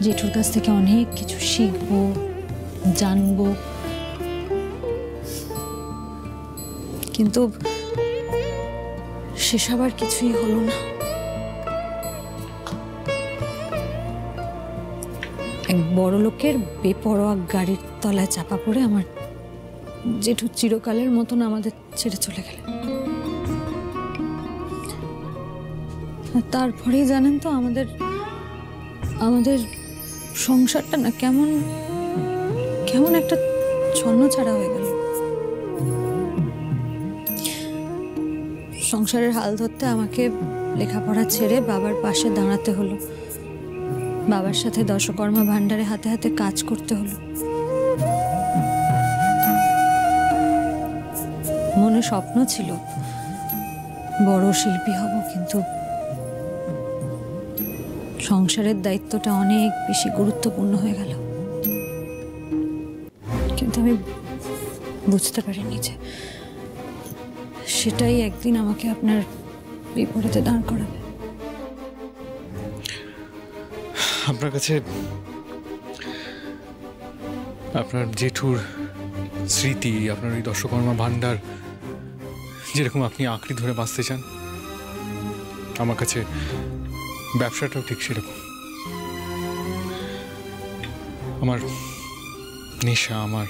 জেঠুর কাছ থেকে অনেক কিছু শিখবো, জানবো, কিন্তু সেসব আর কিছুই হলো না। এক বড় লোকের বেপরোয়া গাড়ির তলায় চাপা পড়ে আমার জেঠু চিরকালের মতন আমাদের ছেড়ে চলে গেলেন। তারপরেই জানেন তো আমাদের সংসারটা না কেমন কেমন একটা ছন্নছাড়া হয়ে গেল। সংসারের হাল ধরতে আমাকে লেখাপড়া ছেড়ে বাবার পাশে দাঁড়াতে হলো, বাবার সাথে দশকর্মা ভান্ডারে হাতে হাতে কাজ করতে হলো। মনে স্বপ্ন ছিল বড় শিল্পী হব, কিন্তু সংসারের দায়িত্বটা অনেক বেশি গুরুত্বপূর্ণ হয়ে গেল। কিন্তু আমি বুঝতে পারিনি যে সেটাই একদিন আমাকে আপনার বিপরীতে দাঁড় করাবে। আপনার কাছে আপনার জেঠুর স্মৃতি, আপনার ওই দশকর্মা ভান্ডার, যেরকম আপনি আঁকড়ি ধরে বাঁচতে চান, আমার কাছে ব্যবসাটাও ঠিক সেরকম। আমার নেশা, আমার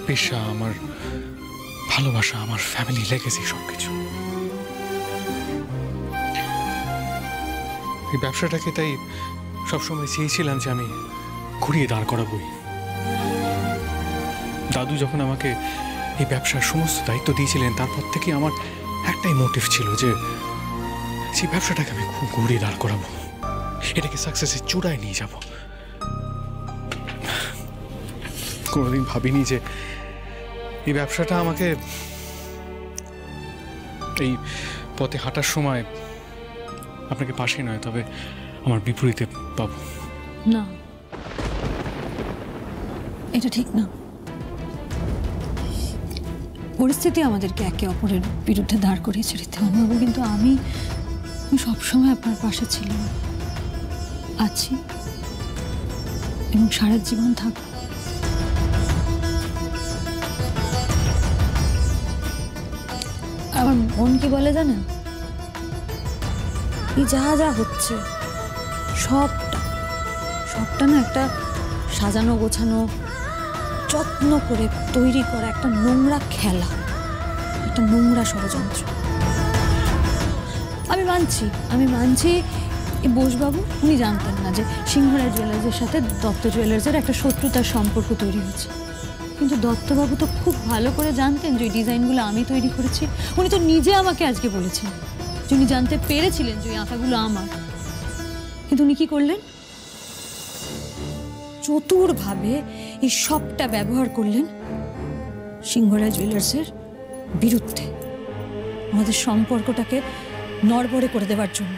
পেশা, আমার ভালোবাসা, আমার ফ্যামিলি লেগেসি, সবকিছু। এই ব্যবসাটাকে তাই সবসময় চেয়েছিলাম যে আমি ঘুরিয়ে দাঁড় করাবই। দাদু যখন আমাকে এই ব্যবসার সমস্ত দায়িত্ব দিয়েছিলেন, তারপর থেকে আমার একটাই মোটিভ ছিল যে সেই ব্যবসাটাকে আমি খুব ঘুরিয়ে দাঁড় করাবো, এটাকে সাকসেসের চূড়ায় নিয়ে যাব। কোনোদিন ভাবিনি যে এই ব্যবসাটা আমাকে এই পথে হাঁটার সময় আপনাকে পাশে নয়, তবে আমার বিপরীতে পাবো। না, এটা ঠিক না। পরিস্থিতি আমাদেরকে একে অপরের বিরুদ্ধে দাঁড় করিয়েছে রীতিমতভাবে, কিন্তু আমি সবসময় আপনার পাশে ছিলাম, আছি এবং সারা জীবন থাকবো। আমার মন কি বলে জানেন, এই যা যা হচ্ছে সবটা না একটা সাজানো গোছানো, যত্ন করে তৈরি করা একটা নোংরা খেলা, একটা নোংরা ষড়যন্ত্র। আমি মানছি এই বোসবাবু উনি জানতেন না যে সিংহরায় জুয়েলার্সের সাথে দত্ত জুয়েলার্সের একটা শত্রুতার সম্পর্ক তৈরি হয়েছে, কিন্তু দত্তবাবু তো খুব ভালো করে জানতেন যে ডিজাইনগুলো আমি তৈরি করেছি। উনি তো নিজে আমাকে আজকে বলেছেন যে উনি জানতে পেরেছিলেন যে ওই আঁকাগুলো আমার, কিন্তু উনি কি করলেন, চতুরভাবে এই সবটা ব্যবহার করলেন সিংহরায় জুয়েলার্সের বিরুদ্ধে, আমাদের সম্পর্কটাকে নড়বড়ে করে দেওয়ার জন্য,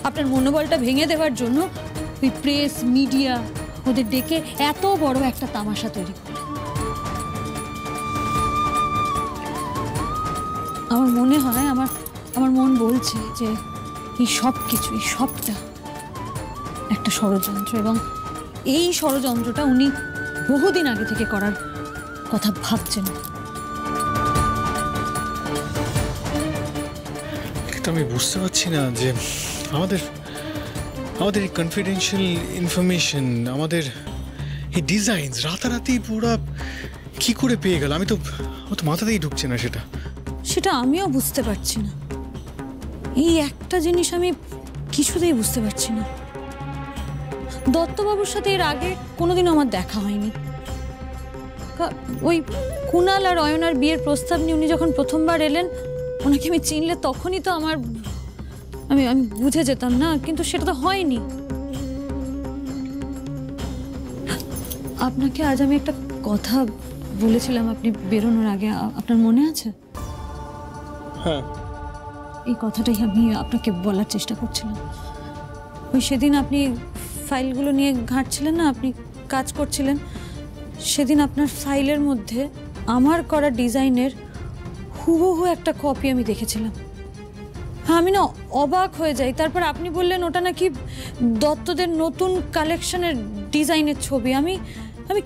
আপনার মনোবলটা ভেঙে দেওয়ার জন্য ওই প্রেস মিডিয়া ওদের ডেকে এত বড় একটা তামাশা তৈরি করলেন। আমার মনে হয়, আমার মন বলছে যে এই সবটা একটা ষড়যন্ত্র, এবং এই ষড়যন্ত্রটা উনি বহুদিন আগে থেকে করার কথা ভাবছেন। কিন্তু আমি বুঝতে পারছি না যে আমাদের এই কনফিডেন্সিয়াল ইনফরমেশন, আমাদের এই ডিজাইনস রাতারাতি পুরো কি করে পেয়ে গেল, আমি তো মাথাতেই ঢুকছে না সেটা আমিও বুঝতে পারছি না। এই একটা জিনিস আমি কিছুতেই বুঝতে পারছি না, দত্তবাবুর সাথে এর আগে কোনোদিনও আমার দেখা হয়নি। ওই কুণাল আর অয়নার বিয়ের প্রস্তাব নিয়ে উনি যখন প্রথমবার এলেন, ওনাকে আমি চিনলে তখনই তো আমি বুঝে যেতাম না, কিন্তু সেটা তো হয়নি। আপনাকে আজ আমি একটা কথা বলেছিলাম আপনি বেরোনোর আগে, আপনার মনে আছে? হ্যাঁ, এই কথাটাই আমি আপনাকে বলার চেষ্টা করছিলাম। ওই সেদিন আপনি ফাইলগুলো নিয়ে ঘাঁটছিলেন না, আপনি কাজ করছিলেন, সেদিন আপনার ফাইলের মধ্যে আমার করা ডিজাইনের হুবহু একটা কপি আমি দেখেছিলাম। হ্যাঁ, আমি না অবাক হয়ে যাই। তারপর আপনি বললেন ওটা নাকি দত্তদের নতুন কালেকশনের ডিজাইনের ছবি। আমি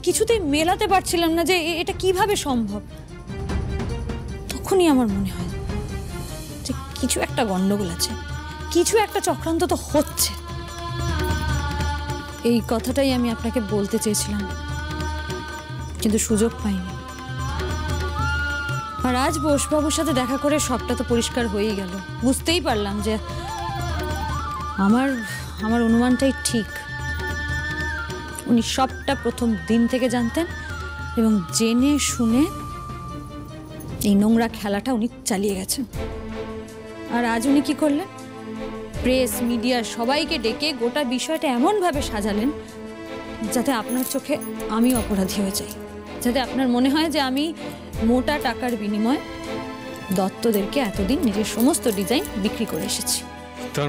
কিছুতেই মেলাতে পারছিলাম না যে এটা কিভাবে সম্ভব। তখনই আমার মনে হয় যে কিছু একটা গন্ডগোল আছে, কিছু একটা চক্রান্ত তো হচ্ছে। এই কথাটাই আমি আপনাকে বলতে চেয়েছিলাম, কিন্তু সুযোগ পাইনি। আর আজ বোসবাবুর সাথে দেখা করে সবটা তো পরিষ্কার হয়েই গেল। বুঝতেই পারলাম যে আমার অনুমানটাই ঠিক। উনি সবটা প্রথম দিন থেকে জানতেন এবং জেনে শুনে এই নোংরা খেলাটা উনি চালিয়ে গেছেন। আর আজ উনি কি করলেন? প্রেস মিডিয়ার সবাইকে ডেকে গোটা বিষয়টা এমনভাবে সাজালেন যাতে আপনার চোখে আমি অপরাধী হয়ে যাই, যাতে আপনার মনে হয় যে আমি মোটা টাকার বিনিময়ে দত্তদেরকে এতদিন নিজের সমস্ত ডিজাইন বিক্রি করে এসেছি। তার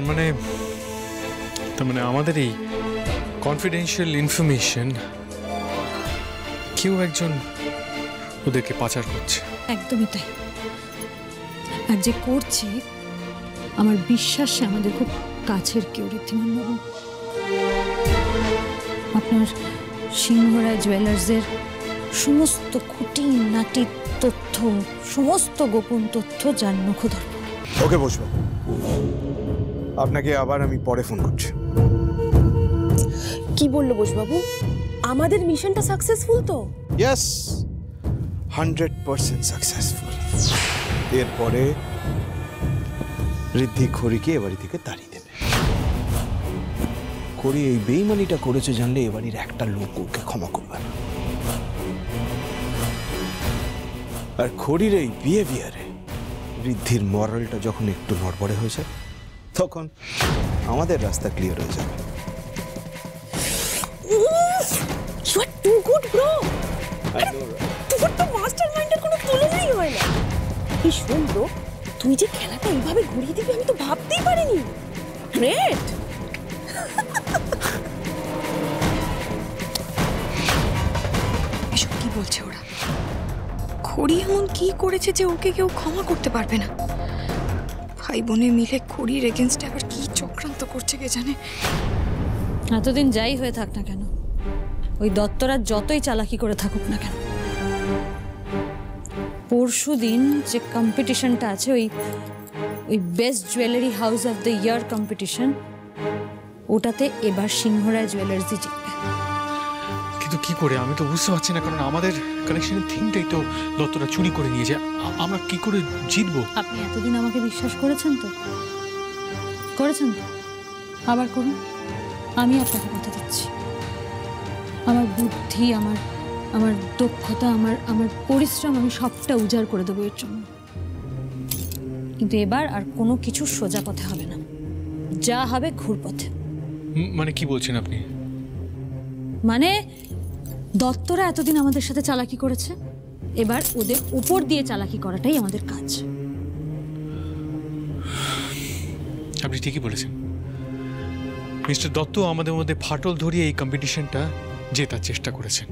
মানে আমাদের এই কনফিডেন্সিয়াল ইনফরমেশন কেউ একজন ওদেরকে পাচার করছে। একদমই তাই। আর যে করছে আমার বিশ্বাস সে আমাদের খুব কাছের কেউ, ঋদ্ধিমান বাবু। আপনার সিংহরায় জুয়েলার্সের সমস্ত খুঁটিনাটি তথ্য, সমস্ত গোপন তথ্য যার নখদর্পণ। ওকে বসবো, আপনাকে আবার আমি পরে ফোন করছি। কি বললো বোসবাবু? আমাদের মিশনটা সাকসেসফুল তো? Yes, 100% successful. এরপরে ঋদ্ধি খড়িকে এ বাড়ি থেকে তাড়িয়ে দেবে। খড়ি এই বেইমানিটা করেছে জানলে এ বাড়ির একটা লোক ওকে ক্ষমা করবে না। আর খড়ির এই বিহেভিয়ারে ঋদ্ধির মরালটা যখন একটু নড়বড়ে হয়েছে তখন আমাদের রাস্তা ক্লিয়ার হয়ে যাবে। You are too good, bro. তোর তো মাস্টারমাইন্ডের কোনো তুলনাই হয় না। এই শোন ব্রো, তুই যে খেলাটা এইভাবে ঘুরিয়ে দিবি আমি তো ভাবতেই পারিনি। গ্রেট। এসব কি বলছে ওরা? খড়ি এমন কি করেছে যে ওকে কেউ ক্ষমা করতে পারবে না? ভাই বোনে মিলে খড়ির এগেনস্টে আবার কি চক্রান্ত করছে কে জানে। এতদিন যাই হয়ে থাক না কেন, ওই দত্তরা যতই চালাকি করে থাকুক না কেন, পরশুদিন যে কম্পিটিশনটা আছে, ওই best jewellery house of the year competition, ওটাতে এবার সিংহরায় জুয়েলার্সই জিতবে। কিন্তু কি করে আমি তো বুঝতে পারছি না, কারণ আমাদের কালেকশনের থিমটাই তো দত্তরা চুরি করে নিয়েছে। আমরা কি করে জিতবো? আপনি এতদিন আমাকে বিশ্বাস করেছেন তো? করেছেন তো? আবার করুন। আমি আপনাকে কথা দিচ্ছি, আমার বুদ্ধি, আমার দক্ষতা, আমার পরিশ্রম আমি সবটা উজাড় করে দেবো এর জন্য। কিন্তু এবার আর কোনো কিছু সোজা পথে হবে না, যা হবে ঘুরপথে। মানে কি বলছেন আপনি? মানে দত্তরা এতদিন আমাদের সাথে চালাকি করেছে, এবার ওদের উপর দিয়ে চালাকি করাটাই আমাদের কাজ। আপনি ঠিকই বলেছেন। মিস্টার দত্ত আমাদের মধ্যে ফাটল ধরিয়ে এই কম্পিটিশনটা জেতার চেষ্টা করেছেন।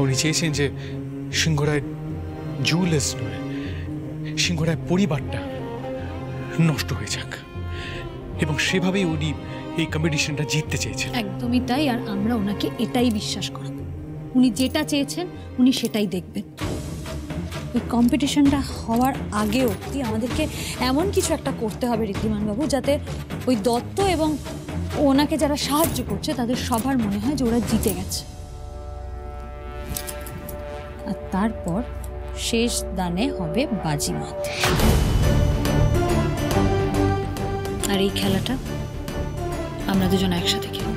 উনি চেয়েছেন যে সিংহরায় জুয়েলার্স নয়, সিংহরায় পরিবারটা নষ্ট হয়ে যাক, এবং সেভাবেই উনি এই কম্পিটিশনটা জিততে চেয়েছেন। একদমই তাই। আর আমরা ওনাকে এটাই বিশ্বাস করাবো, উনি যেটা চেয়েছেন উনি সেটাই দেখবেন। ওই কম্পিটিশনটা হওয়ার আগে অবধি আমাদেরকে এমন কিছু একটা করতে হবে ঋদ্ধিমান বাবু, যাতে ওই দত্ত এবং ওনাকে যারা সাহায্য করছে তাদের সবার মনে হয় যে ওরা জিতে গেছে। আর তারপর শেষ দানে হবে বাজিমাত। আর এই খেলাটা আমরা দুজন একসাথে খেলি।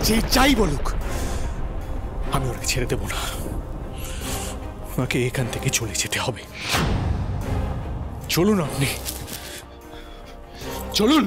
যে চাই বলুক, আমি ওকে ছেড়ে দেবো না, আমাকে এখান থেকে চলে যেতে হবে। চলুন আপনি, চলুন।